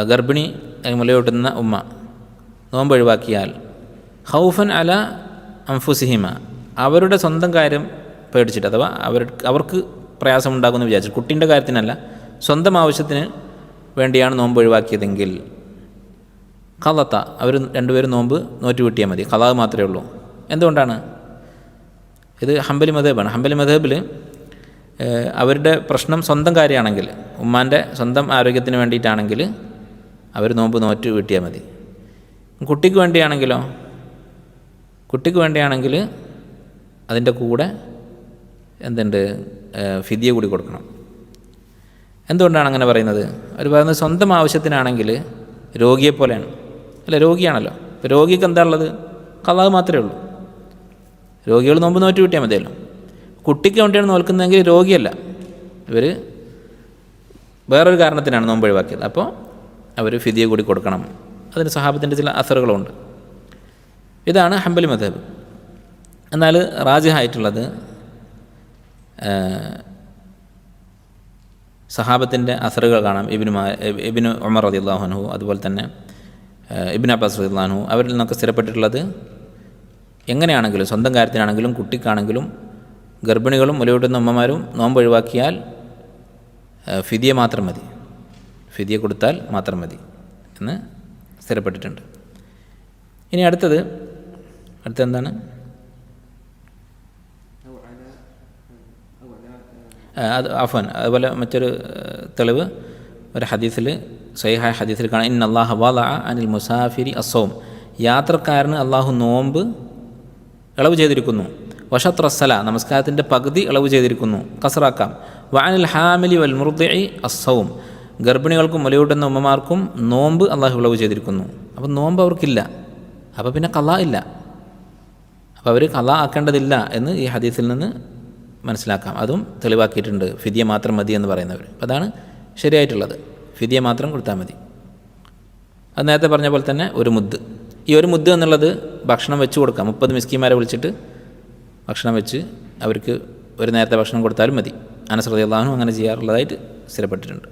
ഗർഭിണി മുലയൂട്ടുന്ന ഉമ്മ നോമ്പ് ഒഴിവാക്കിയാൽ ഖൗഫൻ അല അൻഫുസിഹിമ, അവരുടെ സ്വന്തം കാര്യം പേടിച്ചിട്ട്, അഥവാ അവർക്ക് പ്രയാസമുണ്ടാകുമെന്ന് വിചാരിച്ചു, കുട്ടീൻ്റെ കാര്യത്തിനല്ല, സ്വന്തം ആവശ്യത്തിന് വേണ്ടിയാണ് നോമ്പ് ഒഴിവാക്കിയതെങ്കിൽ ഖളത്ത, അവർ രണ്ടുപേരും നോമ്പ് നോറ്റ് വീട്ടിയാൽ മതി, ഖളാ മാത്രമേ ഉള്ളൂ. എന്തുകൊണ്ടാണ്? ഇത് ഹംബലി മദ്ഹബാണ്. ഹംബലി മദ്ഹബിൽ അവരുടെ പ്രശ്നം സ്വന്തം കാര്യമാണെങ്കിൽ, ഉമ്മാൻ്റെ സ്വന്തം ആരോഗ്യത്തിന് വേണ്ടിയിട്ടാണെങ്കിൽ അവർ നോമ്പ് നോറ്റ് വീട്ടിയാൽ മതി. കുട്ടിക്ക് വേണ്ടിയാണെങ്കിലോ, കുട്ടിക്ക് വേണ്ടിയാണെങ്കിൽ അതിൻ്റെ കൂടെ എന്തുണ്ട്, ഫിദിയ കൂടി കൊടുക്കണം. എന്തുകൊണ്ടാണ് അങ്ങനെ പറയുന്നത്? അവർ പറയുന്നത് സ്വന്തം ആവശ്യത്തിനാണെങ്കിൽ രോഗിയെപ്പോലെയാണ്, അല്ല രോഗിയാണല്ലോ. ഇപ്പോൾ രോഗിക്ക് എന്താ ഉള്ളത്? ഖളാ മാത്രമേ ഉള്ളൂ. രോഗികൾ നോമ്പ് നോറ്റ് വീട്ടിയാൽ മതിയല്ലോ. കുട്ടിക്ക് വേണ്ടിയാണ് നോൽക്കുന്നതെങ്കിൽ രോഗിയല്ല, ഇവർ വേറൊരു കാരണത്തിനാണ് നോമ്പ് ഒഴിവാക്കിയത്. അപ്പോൾ അവർ ഫിദിയ കൂടി കൊടുക്കണം. അതിന് സഹാബത്തിൻ്റെ ചില അസറുകളുണ്ട്. ഇതാണ് ഹംബലി മദ്ഹബ്. എന്നാൽ റാജിഹായിട്ടുള്ളത് സഹാബത്തിൻ്റെ അസറുകൾ കാണാം. ഇബ്നു ഉമർ റളിയല്ലാഹു അൻഹു, അതുപോലെ തന്നെ ഇബ്നു അബ്ബാസ് റളിയല്ലാഹു അൻഹു, അവരിൽ നിന്നൊക്കെ സ്ഥിരപ്പെട്ടിട്ടുള്ളത് എങ്ങനെയാണെങ്കിലും, സ്വന്തം കാര്യത്തിനാണെങ്കിലും കുട്ടിക്കാണെങ്കിലും ഗർഭിണികളും മുലയൂട്ടുന്ന ഉമ്മമാരും നോമ്പ് ഒഴിവാക്കിയാൽ ഫിദിയ മാത്രം മതി, ഫിദിയ കൊടുത്താൽ മാത്രം മതി എന്ന് സ്ഥിരപ്പെട്ടിട്ടുണ്ട്. ഇനി അടുത്തത് എന്താണ്? അതുപോലെ മറ്റൊരു തെളിവ് ഒരു ഹദീസിൽ, സഹീഹായ ഹദീസിൽ കാണാം, ഇന്നല്ലാഹ വദഅ അനിൽ മുസാഫിരി അസ്സൗം, യാത്രക്കാരന് അള്ളാഹു നോമ്പ് ഇളവ് ചെയ്തിരിക്കുന്നു. വശത്രസ്സല, നമസ്കാരത്തിൻ്റെ പകുതി ഇളവ് ചെയ്തിരിക്കുന്നു, കസറാക്കാം. വഅനിൽ ഹാമിലി വൽ മുർദിഇ അസ്സൗം, ഗർഭിണികൾക്കും മുലയൂട്ടുന്ന ഉമ്മമാർക്കും നോമ്പ് അള്ളാഹു ഇളവ് ചെയ്തിരിക്കുന്നു. അപ്പം നോമ്പ് അവർക്കില്ല, അപ്പോൾ പിന്നെ ഖളാ ഇല്ല, അപ്പോൾ അവർ ഖളാ ആക്കേണ്ടതില്ല എന്ന് ഈ ഹദീസിൽ നിന്ന് മനസ്സിലാക്കാം. അതും തെളിവാക്കിയിട്ടുണ്ട്, ഫിദിയ മാത്രം മതി എന്ന് പറയുന്നവർ. അപ്പോൾ അതാണ് ശരിയായിട്ടുള്ളത്, ഫിദിയ മാത്രം കൊടുത്താൽ മതി. അത് നേരത്തെ പറഞ്ഞ പോലെ തന്നെ ഒരു മുദ്ദ്, ഈ ഒരു മുദ്ദ് എന്നുള്ളത് ഭക്ഷണം വെച്ച് കൊടുക്കാം. 30 മിസ്കീന്മാരെ വിളിച്ചിട്ട് ഭക്ഷണം വെച്ച് അവർക്ക് ഒരു നേരത്തെ ഭക്ഷണം കൊടുത്താലും മതി. അനസ് റളിയല്ലാഹു അൻഹു അങ്ങനെ ചെയ്യാറുള്ളതായിട്ട് സ്ഥിരപ്പെട്ടിട്ടുണ്ട്.